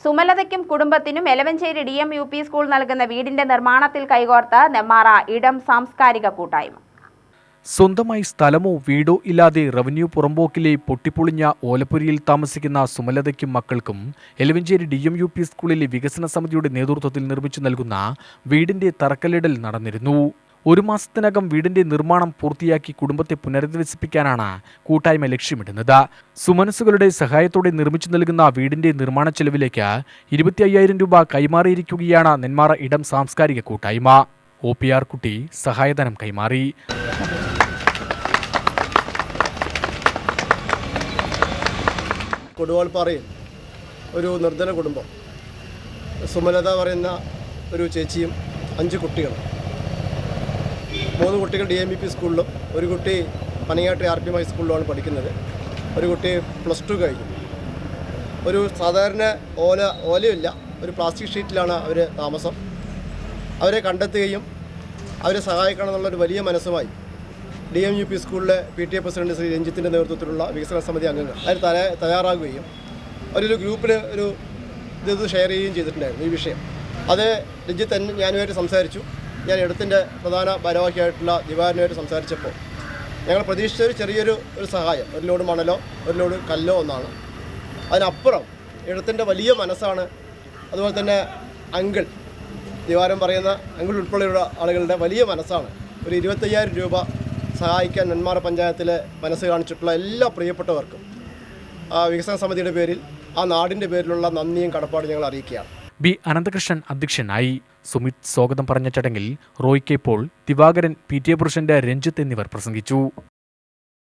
സുമലതയ്ക്കും കുടുംബത്തിനും Elavanchery DMUP school നൽകുന്ന വീടിന്റെ നിർമ്മാണത്തിൽ കൈകോർത്ത നെന്മാറ ഇടം സാംസ്കാരിക കൂട്ടായ്മ. സ്വന്തമായി സ്ഥലമോ വീടോ ഇല്ലാതെ റവന്യൂ പുറമ്പോക്കിലെ പൊട്ടിപ്പൊളിഞ്ഞ ഓലപ്പുരയിൽ താമസിക്കുന്ന സുമലതയ്ക്കും മക്കൾക്കും എലവഞ്ചേരി DMUP സ്കൂളിലെ വികസന സമിതിയുടെ നേതൃത്വത്തിൽ നിർമ്മിച്ചു നൽകുന്ന വീടിന്റെ തറക്കല്ലിടൽ നടന്നിരുന്നു. ഒരു മാസത്തിനകം വീടിന്റെ നിർമ്മാണം പൂർത്തിയാക്കി കുടുംബത്തെ പുനരധിവസിപ്പിക്കാനാണ് കൂട്ടായ്മ ലക്ഷ്യമിടുന്നത്. സുമനസ്സുകളുടെ സഹായത്തോടെ നിർമ്മിച്ചു നൽകുന്ന വീടിന്റെ നിർമ്മാണ ചെലവിലേക്ക് 25,000 രൂപ കൈമാറിയിരിക്കുകയാണ് നെന്മാറ ഇടം സാംസ്കാരിക കൂട്ടായ്മ. OPR കുട്ടി സഹായധനം കൈമാറി. കൊടുവാൾപ്പാറയിൽ ഒരു നിർധന കുടുംബം, സുമലത പറയുന്ന ഒരു ചേച്ചിയും 5 കുട്ടികളും, 3 കുട്ടികൾ DMUP സ്കൂളിലും, ഒരു കുട്ടി പനങ്ങാട്ടി RPM ഹൈസ്കൂളിലുമാണ് പഠിക്കുന്നത്. ഒരു കുട്ടി +2 കഴിഞ്ഞു. ഒരു സാധാരണ ഓലയില്ല, ഒരു പ്ലാസ്റ്റിക് ഷീറ്റിലാണ് അവർ താമസം. അവരെ കണ്ടെത്തുകയും അവരെ സഹായിക്കണം എന്നുള്ളൊരു വലിയ മനസ്സുമായി DMUP സ്കൂളിലെ PTA പ്രസിഡന്റ് ശ്രീ രഞ്ജിത്തിൻ്റെ നേതൃത്വത്തിലുള്ള വികസന സമിതി അംഗങ്ങൾ അതിൽ തയ്യാറാകുകയും അവരൊരു ഗ്രൂപ്പിൽ ഒരു ഇത് ഷെയർ ചെയ്യുകയും ചെയ്തിട്ടുണ്ടായിരുന്നു ഈ വിഷയം. അത് രഞ്ജിത്ത് ഞാനുമായിട്ട് സംസാരിച്ചു. ഞാൻ ഇടത്തിൻ്റെ പ്രധാന ഭാരവാഹിയായിട്ടുള്ള ദിവാകരനുമായിട്ട് സംസാരിച്ചപ്പോൾ ഞങ്ങൾ പ്രതീക്ഷിച്ച ചെറിയൊരു സഹായം, ഒരു ലോഡ് മണലോ ഒരു ലോഡ് കല്ലോ ഒന്നാണ്. അതിനപ്പുറം ഇടത്തിൻ്റെ വലിയ മനസ്സാണ്. അതുപോലെ തന്നെ അങ്കിൾ ദിവാരം പറയുന്ന അങ്കിൾ ഉൾപ്പെടെയുള്ള ആളുകളുടെ വലിയ മനസ്സാണ്. ഒരു 25,000 രൂപ സഹായിക്കാൻ നെന്മാറ പഞ്ചായത്തിലെ മനസ്സ് കാണിച്ചിട്ടുള്ള എല്ലാ പ്രിയപ്പെട്ടവർക്കും ആ വികസന സമിതിയുടെ പേരിൽ, ആ നാടിൻ്റെ പേരിലുള്ള നന്ദിയും കടപ്പാടും ഞങ്ങൾ അറിയിക്കുകയാണ്. B. അനന്തകൃഷ്ണൻ അധ്യക്ഷനായി. സുമിത് സ്വാഗതം പറഞ്ഞ ചടങ്ങിൽ Roy K Paul, Divakaran, PTA president Ranjith എന്നിവർ പ്രസംഗിച്ചു.